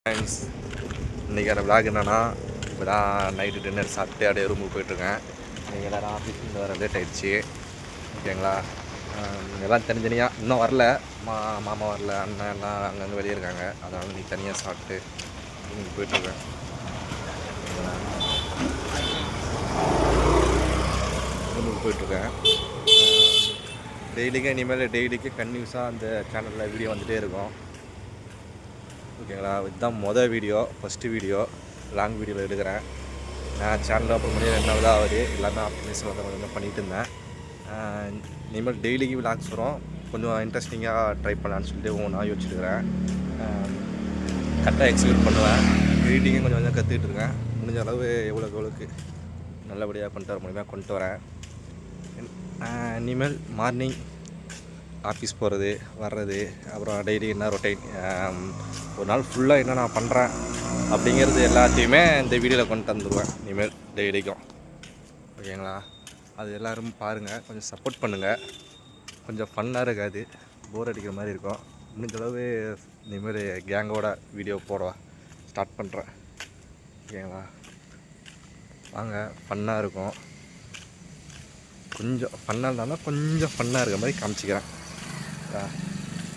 Friends, இன்றைக்கான vlog என்னென்னா, இப்போ தான் நைட்டு டின்னர் சாப்பிட்டு அப்படியே ரூமுக்கு போயிட்டுருக்கேன். நீங்கள் எல்லோரும் ஆஃபீஸ்லேருந்து வர லேட் ஆகிடுச்சி. ஓகேங்களா? எல்லாம் தனித்தனியாக இன்னும் வரல. மாமா வரல, அண்ணன் எல்லாம் அங்கங்கே வெளியே இருக்காங்க. அதனால் நீ தனியாக சாப்பிட்டு ரூமுக்கு போயிட்டுருக்கேன். ஓகேங்களா? ரூமுக்கு போயிட்டுருக்கேன். டெய்லிக்கு கன்டினியூஸாக அந்த சேனலில் வீடியோ வந்துகிட்டே இருக்கும். ஓகேங்களா? இதுதான் வீடியோ, ஃபஸ்ட்டு வீடியோ, லாங் வீடியோவில் எடுக்கிறேன். நான் சேனலில் அப்புறம் முடியாது 2 தான் ஆகுது. எல்லாமே ஆப்டிமைஸ் கொஞ்சம் பண்ணிகிட்டு இருந்தேன். இனிமேல் டெய்லிக்கு விளாக்ஸ் வரும். கொஞ்சம் இன்ட்ரெஸ்டிங்காக ட்ரை பண்ணலான்னு சொல்லிட்டு ஒவ்வொன்றா யோசிச்சுருக்கிறேன். கரெக்டாக எக்ஸிக்யூட் பண்ணுவேன். எடிட்டிங்கும் கொஞ்சம் கற்றுக்கிட்டு இருக்கேன். முடிஞ்ச அளவு எவ்வளோக்கு நல்லபடியாக கொண்டு வர முடியுமா கொண்டு வரேன். இனிமேல் மார்னிங் ஆஃபீஸ் போகிறது வர்றது, அப்புறம் டெய்லி என்ன ரொட்டைன், ஒரு நாள் ஃபுல்லாக என்ன நான் பண்ணுறேன் அப்படிங்கிறது எல்லாத்தையுமே இந்த வீடியோவில் கொண்டு வந்துடுவேன் இனிமேல் டெய்லிக்கும். ஓகேங்களா? அது எல்லோரும் பாருங்கள், கொஞ்சம் சப்போர்ட் பண்ணுங்கள். கொஞ்சம் ஃபன்னாக இருக்காது, போர் அடிக்கிற மாதிரி இருக்கும். முடிஞ்சளவு இனிமேல் கேங்கோட வீடியோ போட ஸ்டார்ட் பண்ணுறேன். ஓகேங்களா? வாங்க, ஃபன்னாக இருக்கும். கொஞ்சம் ஃபன்னாக இருந்தாலும் கொஞ்சம் ஃபன்னாக இருக்கிற மாதிரி காமிச்சிக்கிறேன்.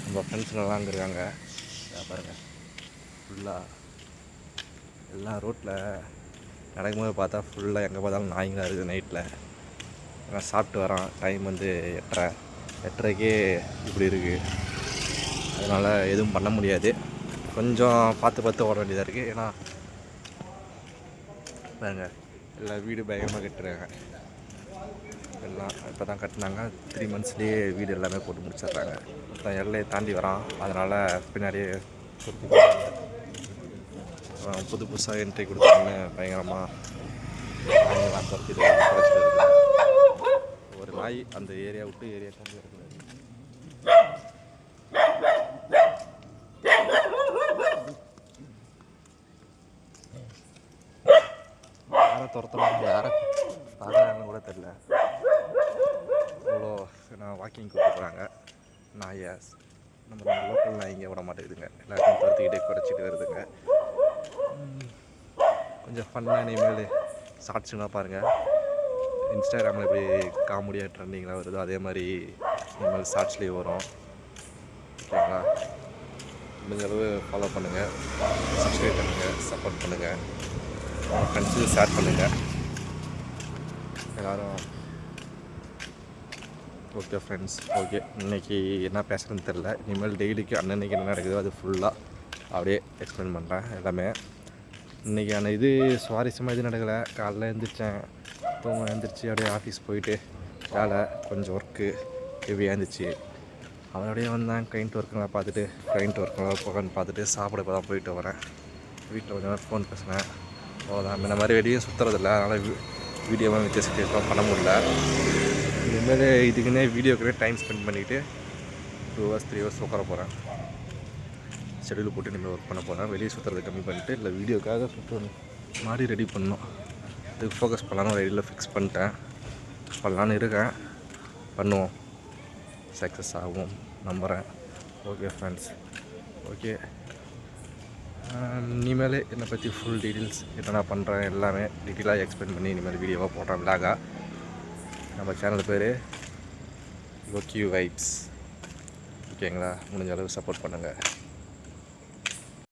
நம்ம ஃப்ரெண்ட்ஸுங்கெல்லாம் அங்கே இருக்காங்க. பாருங்கள், ஃபுல்லாக எல்லாம் ரோட்டில் நடக்கும்போது பார்த்தா ஃபுல்லாக எங்கே பார்த்தாலும் நாய்ங்களாக இருக்குது. நைட்டில் நான் சாப்பிட்டு வரோம். டைம் 8:30க்கே இப்படி இருக்குது. அதனால் எதுவும் பண்ண முடியாது. கொஞ்சம் பார்த்து ஓட வேண்டியதாக இருக்குது. ஏன்னா பாருங்கள், எல்லா வீடு பயங்கரமாக கட்டுறாங்க. எல்லாம் இப்போ தான் கட்டினாங்க. 3 monthsலேயே வீடு எல்லாமே போட்டு முடிச்சிடுறாங்க. மொத்தம் எல்லையை தாண்டி வரான். அதனால் பின்னாடியே புதுசாக என்ட்ரி கொடுத்தாங்கன்னு பயங்கரமாக நாய்ங்களாம் துரத்திட்டு ஒரு நாய் அந்த ஏரியா விட்டு ஏரியா கொண்டு வரக்கூடாது. யாரை துரத்துறாங்க, யாரை பார்க்குறாங்கன்னு கூட தெரில. அவ்வளோ நான் வாக்கிங் கூப்பிட்டு போகிறாங்க. நாயை நம்ம லோக்கல் நாய்ங்க விட மாட்டேங்குதுங்க. எல்லாத்தையும் துரத்திக்கிட்டே குறைச்சிட்டு வருதுங்க. கொஞ்சம் ஃபன்னாக இனிமேல் ஷார்ட்ஸுலாம் பாருங்கள். இன்ஸ்டாகிராமில் எப்படி காமெடியாக ட்ரெண்டிங்லாம் வருதோ அதே மாதிரி இனிமேல் ஷார்ட்ஸ்லேயே வரும். ஓகேங்களா? முடிஞ்சளவு ஃபாலோ பண்ணுங்கள், சப்ஸ்கிரைப் பண்ணுங்கள், சப்போர்ட் பண்ணுங்கள், உங்கள் ஃப்ரெண்ட்ஸுக்கு ஷேர் பண்ணுங்கள் எல்லோரும். Okay friends, okay. இன்றைக்கி என்ன பேசுகிறேன்னு தெரில. இனிமேல் டெய்லிக்கு அன்னன்னைக்கு என்ன நடக்குதோ அது ஃபுல்லாக அப்படியே எக்ஸ்பிளைன் பண்ணுறேன் எல்லாமே. இன்றைக்கான இது சுவாரஸ்யமாக இது நடக்கலை. காலைல எழுந்திரிச்சேன், எழுந்திரிச்சி அப்படியே ஆஃபீஸ் போயிட்டு வேலை கொஞ்சம் ஒர்க்கு ஹெவியாக இருந்துச்சு. அவன் அப்படியே வந்தேன். கிளைண்ட் ஒர்க்கெல்லாம் பார்த்துட்டு போகன்னு பார்த்துட்டு சாப்பிட இப்போ தான் போயிட்டு வரேன். வீட்டில் கொஞ்சம் நேரம் ஃபோன் பேசினேன். அவ்வளோதான். இந்த மாதிரி வெளியே சுற்றுறதில்ல, அதனால் வீடியோவாக வித்தியாசம் பண்ண முடியல. இதுமாரி இதுக்குன்னே வீடியோக்குன்னே டைம் ஸ்பெண்ட் பண்ணிவிட்டு 2 hours 3 hours உட்கார போகிறேன். ஷெடியூல் போட்டு இனிமேல் ஒர்க் பண்ண போகிறேன். வெளியே சுற்றுறதை கம்மி பண்ணிவிட்டு இல்லை வீடியோக்காக சுற்றணும் மாதிரி ரெடி பண்ணணும். அதுக்கு ஃபோக்கஸ் பண்ணலான்னு ஒரு ஐடியில் ஃபிக்ஸ் பண்ணிட்டேன். பண்ணலான்னு இருக்கேன். பண்ணுவோம், சக்ஸஸ் ஆகும் நம்புகிறேன். Okay friends, okay. இனிமேல் என்னை பற்றி ஃபுல் டீட்டெயில்ஸ் என்னென்ன பண்ணுறேன் எல்லாமே டீட்டெயிலாக எக்ஸ்பிளைன் பண்ணி இனிமேல் வீடியோவாக போடுறேன். விளாகா. நம்ம சேனல் பேர் லோக்கி வைப்ஸ். ஓகேங்களா? முடிஞ்ச அளவு சப்போர்ட் பண்ணுங்கள்.